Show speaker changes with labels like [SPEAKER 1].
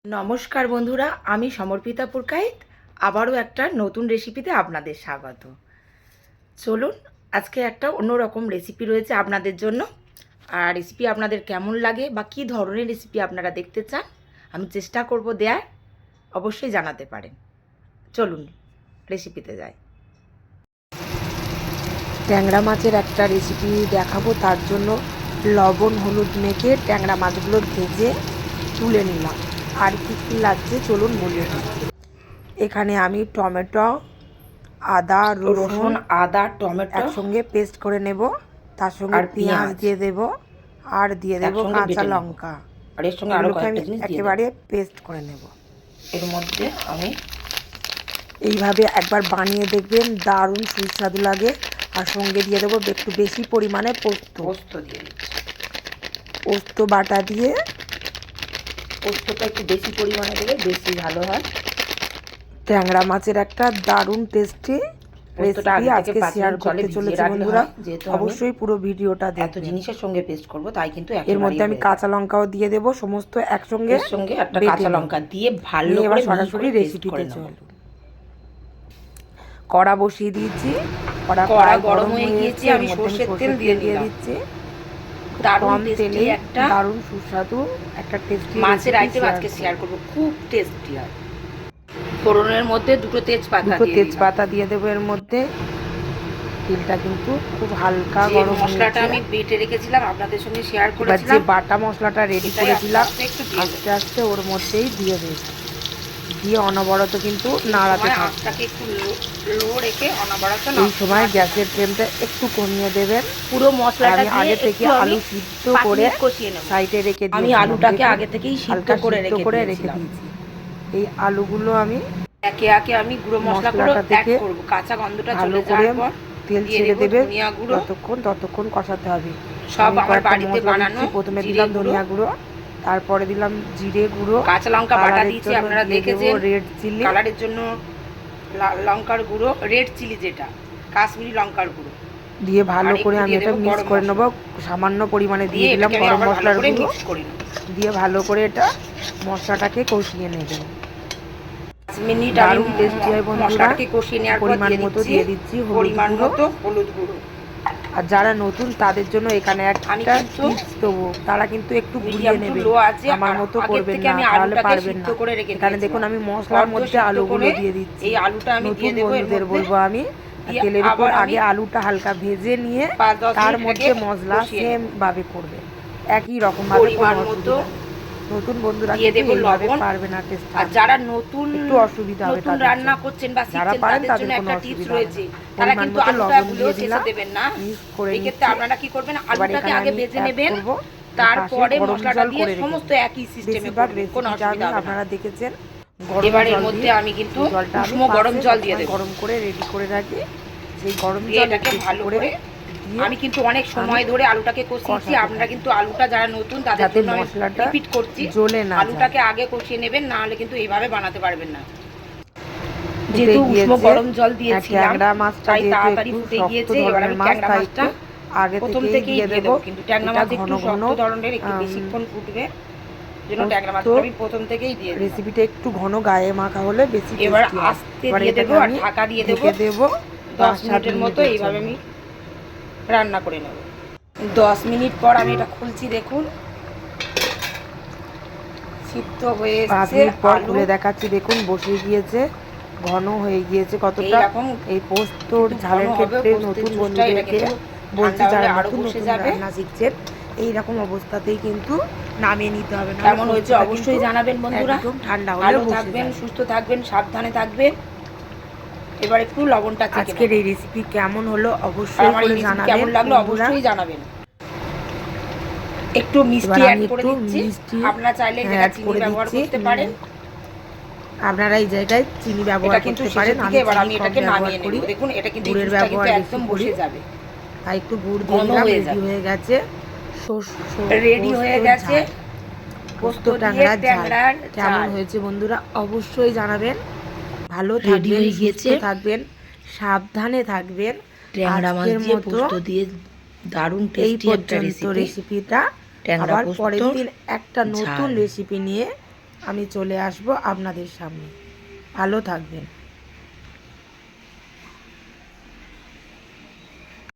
[SPEAKER 1] নমস্কার বন্ধুরা, আমি সমর্পিতা পুরকাইত। আবারও একটা নতুন রেসিপিতে আপনাদের স্বাগত। চলুন, আজকে একটা অন্যরকম রেসিপি রয়েছে আপনাদের জন্য। আর রেসিপি আপনাদের কেমন লাগে বা কী ধরনের রেসিপি আপনারা দেখতে চান, আমি চেষ্টা করব দেয়ার, অবশ্যই জানাতে পারেন। চলুন রেসিপিতে যাই। ট্যাংরা মাছের একটা রেসিপি দেখাবো, তার জন্য লবণ হলুদ মেখে ট্যাংরা মাছগুলো ভেজে তুলে নিলাম। আর কী কী লাগছে চলুন বলে দিই। এখানে আমি টমেটো, আদা, রসুন, টমেটো
[SPEAKER 2] একসঙ্গে পেস্ট করে নেব। তার সঙ্গে
[SPEAKER 1] আর
[SPEAKER 2] পেঁয়াজ দিয়ে দেব, আর দিয়ে দেব কাঁচা লঙ্কা।
[SPEAKER 1] আর এর সঙ্গে আরও কয়েকটা জিনিস
[SPEAKER 2] একেবারে পেস্ট করে নেব।
[SPEAKER 1] এর মধ্যে আমি
[SPEAKER 2] এইভাবে একবার বানিয়ে দেখবেন, দারুণ সুস্বাদু লাগে। আর সঙ্গে দিয়ে দেবো একটু বেশি পরিমাণে
[SPEAKER 1] পোস্ত দিয়ে দিচ্ছি।
[SPEAKER 2] পোস্ত বাটা দিয়ে,
[SPEAKER 1] পোস্তটা একটু বেশি পরিমাণে দিলে বেশি ভালো হয়।
[SPEAKER 2] ট্যাংরা মাছের একটা দারুণ টেস্টি রেসিপি আজকে শেয়ার করতে চলেছি বন্ধুরা। অবশ্যই পুরো ভিডিওটা
[SPEAKER 1] এত
[SPEAKER 2] দেখবেন।
[SPEAKER 1] জিনিসের সঙ্গে পেস্ট করব, তাই কিন্তু
[SPEAKER 2] এর মধ্যে আমি কাঁচা লঙ্কাও দিয়ে দেবো, সমস্ত একসঙ্গে
[SPEAKER 1] এর সঙ্গে একটা কাঁচা লঙ্কা দিয়ে ভালো
[SPEAKER 2] এবার
[SPEAKER 1] করে
[SPEAKER 2] সরাসরি রেসিপিতে চলুন। কড়া বসিয়ে দিয়েছি,
[SPEAKER 1] কড়া গরম হয়ে গিয়েছে। আমি সরষের তেল দিয়ে দিচ্ছি।
[SPEAKER 2] দারুণ তেলে একটা দারুণ সুস্বাদু একটা টেস্টি
[SPEAKER 1] মাছের আইটেম আজকে শেয়ার করব, খুব টেস্টি হয়। ফোড়নের মধ্যে দুটো তেজপাতা দিয়ে দেবো। এর মধ্যে
[SPEAKER 2] তেলটা কিন্তু খুব হালকা গরম।
[SPEAKER 1] মশলাটা আমি বেটে রেখেছিলাম, আপনাদের সঙ্গে শেয়ার করেছিলাম।
[SPEAKER 2] যে বাটা মশলাটা রেডি করেছিলাম আস্তে আস্তে ওর মধ্যেই দিয়ে দেব, দিয়ে অনবরত কিন্তু নাড়াতে থাকবে।
[SPEAKER 1] একটু লো রেখে অনবরত
[SPEAKER 2] এই সময় গ্যাসের ফ্লেমটা একটু কমিয়ে দেবেন।
[SPEAKER 1] পুরো মশলাটা
[SPEAKER 2] আমি আগে থেকে আলু সিদ্ধ করে
[SPEAKER 1] কষিয়ে নেব।
[SPEAKER 2] সাইডে রেখে দিয়েছি।
[SPEAKER 1] আমি আলুটাকে আগে থেকেই সিদ্ধ করে রেখে দিয়েছি।
[SPEAKER 2] এই আলুগুলো আমি
[SPEAKER 1] একে একে আমি গুঁড়ো মশলাগুলো অ্যাড করব। কাঁচা গন্ধটা চলে যাওয়ার পর
[SPEAKER 2] তেল ছেড়ে দেবে, ততক্ষণ কষাতে হবে।
[SPEAKER 1] সব আমার বাড়িতে বানানো।
[SPEAKER 2] প্রথমে দিলাম ধনিয়া গুঁড়ো, তারপরে দিলাম জিরে গুঁড়ো,
[SPEAKER 1] কাঁচা লঙ্কা বাটা দিয়েছি, আপনারা দেখেছেন।
[SPEAKER 2] রেড চিলি,
[SPEAKER 1] কালারের জন্য লঙ্কার গুঁড়ো, রেড চিলি যেটা কাশ্মীরি লঙ্কার গুঁড়ো
[SPEAKER 2] দিয়ে ভালো করে আমি এটা মিক্স করে নেব। সামান্য পরিমাণে দিয়ে দিলাম গরম মশলার গুঁড়ো, দিয়ে ভালো করে এটা মশলাটাকে কষিয়ে নেব।
[SPEAKER 1] 5 মিনিট
[SPEAKER 2] দারুণ টেস্টি হয় বন্ধুরা।
[SPEAKER 1] মশলাটাকে কষিয়ে নেওয়ার পর
[SPEAKER 2] পরিমাণ মতো দিয়ে দিচ্ছি
[SPEAKER 1] হলুদ গুঁড়ো।
[SPEAKER 2] আর যারা নতুন তাদের জন্য এখানে একটা টিপস দেবো, তারা কিন্তু একটু গুলিয়ে নেবে, আমার মতো করবেন না, তাহলে পারবেন না। এখানে দেখুন আমি মশলার মধ্যে আলুগুলো দিয়ে দিচ্ছি।
[SPEAKER 1] এই আলুটা আমি দিয়ে দেব।
[SPEAKER 2] বন্ধুদের বলবো আমি তেলের উপর আগে আলুটা হালকা ভেজে নিয়ে তার মধ্যে মশলা সেম ভাবে করবে, একই রকম ভাবে। নতুন বন্ধুরা
[SPEAKER 1] দিয়ে দেব লবণ,
[SPEAKER 2] পারবে না টেস্ট।
[SPEAKER 1] আর যারা নতুন
[SPEAKER 2] একটু অসুবিধা হবে,
[SPEAKER 1] নতুন রান্না করছেন বা শিখছেন তাদের জন্য একটা টিপস রয়েছে। তারা কিন্তু আলুটা গুলো শেষে দেবেন না। এই ক্ষেত্রে আপনারা কি করবেন, আলুটাকে আগে ভেজে নেবেন, তারপরে মশলাটা দিয়ে সমস্ত একই সিস্টেমে করবেন, কোনো অসুবিধা হবে না।
[SPEAKER 2] আপনারা দেখেছেন।
[SPEAKER 1] এবার এর মধ্যে আমি কিন্তু উষ্ণ গরম জল দিয়ে দেব।
[SPEAKER 2] গরম করে রেডি করে রাখি, সেই গরম
[SPEAKER 1] জলটাকে ভালো করে আমি কিন্তু অনেক সময় ধরে আলুটাকে কষিয়েছি। আপনারা কিন্তু আলুটা যারা নতুন তাদের জন্য মশলাটা রিপিট করছি, আলুটাকে আগে কষিয়ে নেবেন, না হলে কিন্তু এইভাবে বানাতে পারবেন না। যেহেতু উষ্ণ গরম জল দিয়েছিলাম তাই তাড়াতাড়ি ফুটে গিয়েছে। এবার আমি ট্যাংরা মাছটা আগে প্রথম থেকেই দিয়ে দেবো, কিন্তু ট্যাংরা মাছ একটু শক্ত ধরনের, একটু বেশিক্ষণ ফুটবে, জন্য ট্যাংরা মাছটা আমি প্রথম থেকেই দিয়ে দিই।
[SPEAKER 2] রেসিপিটা একটু ঘন গায়ে মাখা হলে বেশি।
[SPEAKER 1] এবার আস্তে দিয়ে দেবো আর ঢাকা দিয়ে দেবো 10 মিনিটের মতো। এইভাবে আমি রান্না করে নেব। 10 মিনিট পর আমি এটা খুলছি, দেখুন সিদ্ধ হয়ে এসেছে।
[SPEAKER 2] খুলে দেখাচ্ছি, দেখুন বসে গিয়েছে, ঘন হয়ে গিয়েছে কতটা। এই পোস্তর ঝালের ক্ষেত্রে নতুন বন্ধুদেরকে বলছি, যারা নতুন রান্না শিখছেন, এইরকম অবস্থাতেই কিন্তু নামিয়ে নিতে হবে।
[SPEAKER 1] কেমন হয়েছে অবশ্যই জানাবেন বন্ধুরা।
[SPEAKER 2] ঠান্ডা হলে
[SPEAKER 1] ভালো থাকবেন, সুস্থ থাকবেন, সাবধানে থাকবেন। এবার একটু লবণটা চেখে
[SPEAKER 2] আজকের এই রেসিপি কেমন হলো অবশ্যই জানাবেন,
[SPEAKER 1] কেমন লাগলো অবশ্যই জানাবেন। একটু মিষ্টি অ্যাড করে দিচ্ছি, আপনারা চাইলে এটা চিনি ব্যবহার করতে পারেন।
[SPEAKER 2] আপনারা এই জায়গায় চিনি ব্যবহার করতে পারেন।
[SPEAKER 1] এবার আমি এটাকে নামিয়ে নেব। দেখুন এটা কিন্তু গুড়ের ব্যবহার একদম বসে যাবে,
[SPEAKER 2] তাই একটু গুড় দিয়ে দিলাম। রেডি হয়ে গেছে,
[SPEAKER 1] রেডি হয়ে গেছে পোস্ত ট্যাংরার ঝাল।
[SPEAKER 2] কেমন হয়েছে বন্ধুরা অবশ্যই জানাবেন। ভালো থাকবেন, সুস্থ থাকবেন, সাবধানে থাকবেন।
[SPEAKER 1] ট্যাংরা মাছ দিয়ে পোস্ত দিয়ে দারুণ টেস্টি একটা
[SPEAKER 2] রেসিপিটা। আবার পরের দিন একটা নতুন রেসিপি নিয়ে আমি চলে আসব আপনাদের সামনে। ভালো থাকবেন।